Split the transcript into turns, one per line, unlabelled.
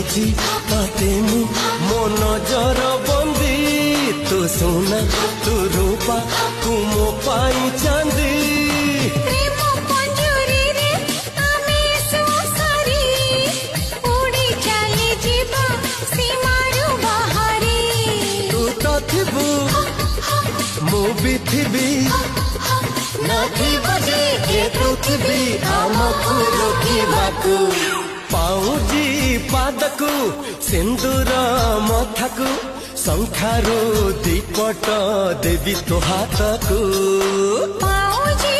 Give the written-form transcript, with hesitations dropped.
କରିଛି ତତେ ମୁଁ ମୋ ନଜର ବନ୍ଦୀ ତୁ ସୁନା ତୁ ରୂପା ତୁ ମୋ ପାଇଁ ଚାନ୍ଦି ମୁଁ ବି ଥିବି ନଥିବ ଯେ ଏ ପୃଥିବୀ ଆମକୁ ରୋକିବାକୁ ପାଉଁଜି ପାଦକୁ ସିନ୍ଦୁର ମଥାକୁ ଶଙ୍ଖାରୁ ଦୀପଟ ଦେବି ତୋ ହାତକୁ
ପାଉଁଜି